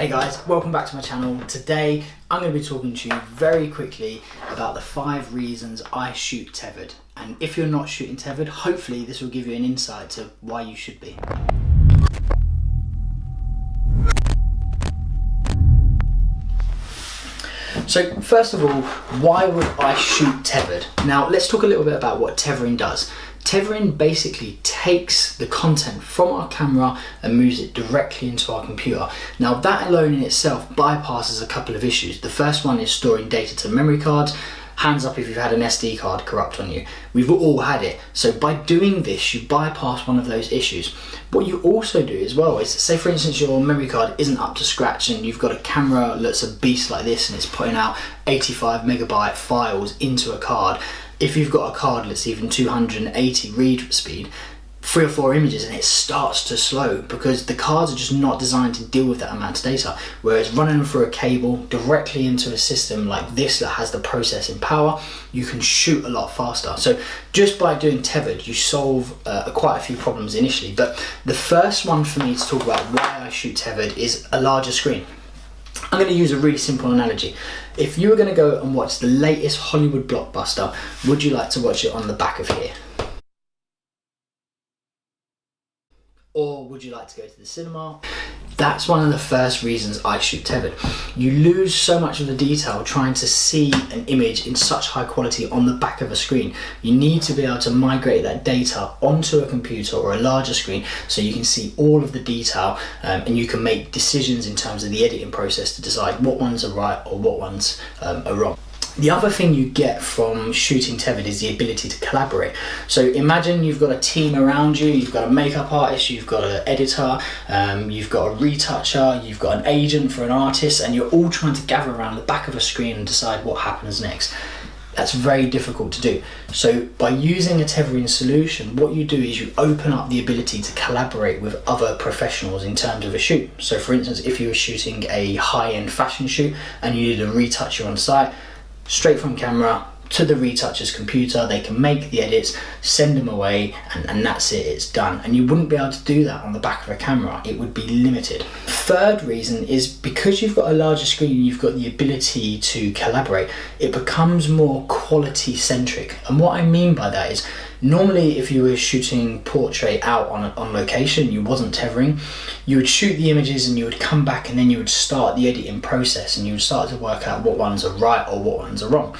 Hey guys, welcome back to my channel. Today I'm going to be talking to you very quickly about the 5 reasons I shoot tethered. And if you're not shooting tethered, hopefully this will give you an insight to why you should be. So first of all, why would I shoot tethered? Now let's talk a little bit about what tethering does. Tethering basically takes the content from our camera and moves it directly into our computer. Now that alone in itself bypasses a couple of issues. The first one is storing data to memory cards. Hands up if you've had an SD card corrupt on you. We've all had it. So by doing this, you bypass one of those issues. What you also do as well is, say for instance your memory card isn't up to scratch and you've got a camera that's a beast like this and it's putting out 85 megabyte files into a card. If you've got a card that's even 280 read speed, 3 or 4 images and it starts to slow because the cards are just not designed to deal with that amount of data. Whereas running them through a cable directly into a system like this that has the processing power, you can shoot a lot faster. So just by doing tethered, you solve quite a few problems initially. But the first one for me to talk about why I shoot tethered is a larger screen. I'm going to use a really simple analogy. If you were going to go and watch the latest Hollywood blockbuster, would you like to watch it on the back of here? Or would you like to go to the cinema? That's one of the first reasons I shoot tethered. You lose so much of the detail trying to see an image in such high quality on the back of a screen. You need to be able to migrate that data onto a computer or a larger screen so you can see all of the detail and you can make decisions in terms of the editing process to decide what ones are right or what ones are wrong. The other thing you get from shooting tethered is the ability to collaborate. So imagine you've got a team around you, you've got a makeup artist, you've got an editor, you've got a retoucher, you've got an agent for an artist, and you're all trying to gather around the back of a screen and decide what happens next. That's very difficult to do. So by using a tethering solution, what you do is you open up the ability to collaborate with other professionals in terms of a shoot. So for instance, if you were shooting a high-end fashion shoot and you needed a retoucher on site, straight from camera to the retoucher's computer, they can make the edits, send them away, and that's it, it's done. And you wouldn't be able to do that on the back of a camera, it would be limited. Third reason is because you've got a larger screen, you've got the ability to collaborate, it becomes more quality centric. And what I mean by that is, normally if you were shooting portrait out on location, you wasn't tethering, you would shoot the images and you would come back and then you would start the editing process and you would start to work out what ones are right or what ones are wrong.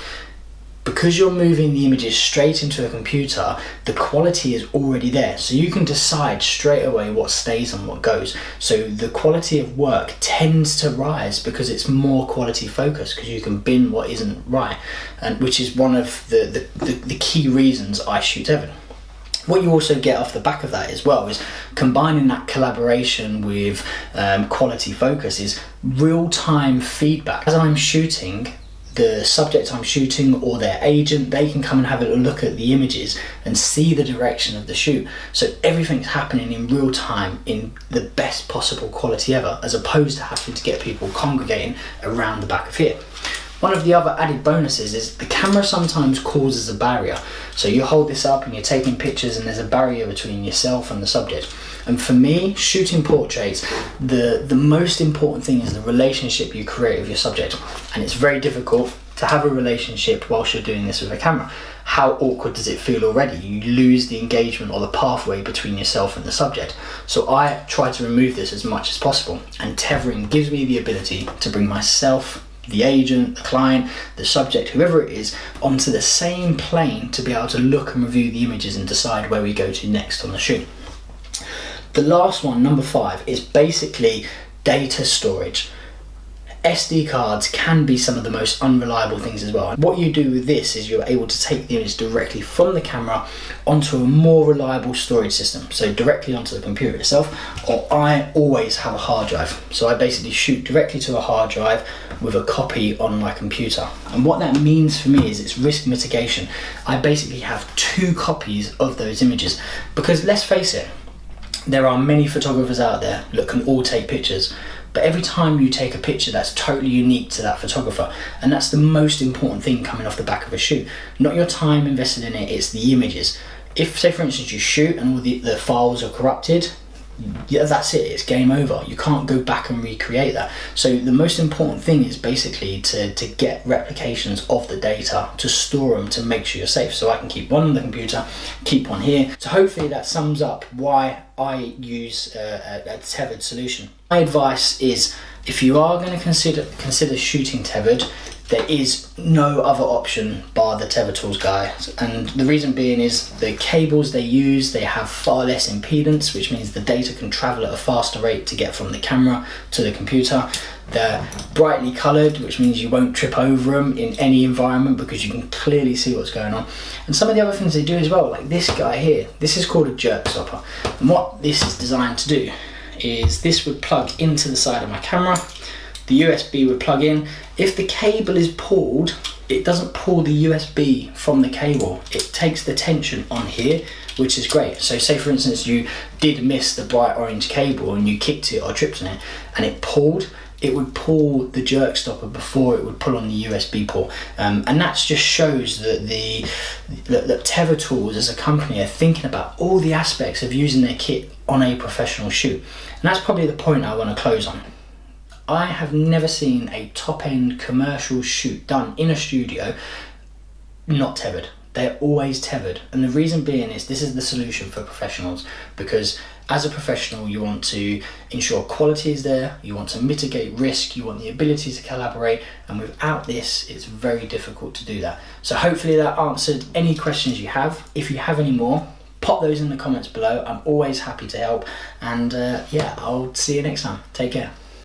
Because you're moving the images straight into a computer, the quality is already there. So you can decide straight away what stays and what goes. So the quality of work tends to rise because it's more quality focused because you can bin what isn't right, and which is one of the key reasons I shoot tethered. What you also get off the back of that as well is combining that collaboration with quality focus is real-time feedback. As I'm shooting, the subject I'm shooting or their agent, they can come and have a look at the images and see the direction of the shoot. So everything's happening in real time in the best possible quality ever, as opposed to having to get people congregating around the back of here. One of the other added bonuses is the camera sometimes causes a barrier. So you hold this up and you're taking pictures and there's a barrier between yourself and the subject. And for me, shooting portraits, the most important thing is the relationship you create with your subject. And it's very difficult to have a relationship whilst you're doing this with a camera. How awkward does it feel already? You lose the engagement or the pathway between yourself and the subject. So I try to remove this as much as possible. And tethering gives me the ability to bring myself, the agent, the client, the subject, whoever it is, onto the same plane to be able to look and review the images and decide where we go to next on the shoot. The last one, number 5, is basically data storage. SD cards can be some of the most unreliable things as well. And what you do with this is you're able to take the image directly from the camera onto a more reliable storage system, so directly onto the computer itself, or I always have a hard drive. So I basically shoot directly to a hard drive with a copy on my computer. And what that means for me is it's risk mitigation. I basically have 2 copies of those images because, let's face it, there are many photographers out there that can all take pictures, but every time you take a picture, that's totally unique to that photographer, and that's the most important thing coming off the back of a shoot. Not your time invested in it, it's the images. If, say for instance, you shoot and all the files are corrupted, yeah, that's it, it's game over. You can't go back and recreate that. So the most important thing is basically to get replications of the data, to store them, to make sure you're safe. So I can keep one on the computer, keep one here. So hopefully that sums up why I use a tethered solution. My advice is, if you are going to consider shooting tethered, there is no other option bar the Tethertools guys, and the reason being is the cables they use, they have far less impedance, which means the data can travel at a faster rate to get from the camera to the computer. They're brightly coloured, which means you won't trip over them in any environment because you can clearly see what's going on. And some of the other things they do as well, like this guy here, this is called a jerk stopper, and what this is designed to do is this would plug into the side of my camera, the USB would plug in. If the cable is pulled, it doesn't pull the USB from the cable, it takes the tension on here, which is great. So say for instance you did miss the bright orange cable and you kicked it or tripped on it and it pulled, it would pull the jerk stopper before it would pull on the USB port, and that just shows that that Tethertools as a company are thinking about all the aspects of using their kit on a professional shoot. And that's probably the point I want to close on. I have never seen a top-end commercial shoot done in a studio not tethered. They're always tethered, and the reason being is this is the solution for professionals, because as a professional you want to ensure quality is there, you want to mitigate risk, you want the ability to collaborate, and without this it's very difficult to do that. So hopefully that answered any questions you have. If you have any more, pop those in the comments below. I'm always happy to help, and yeah, I'll see you next time. Take care.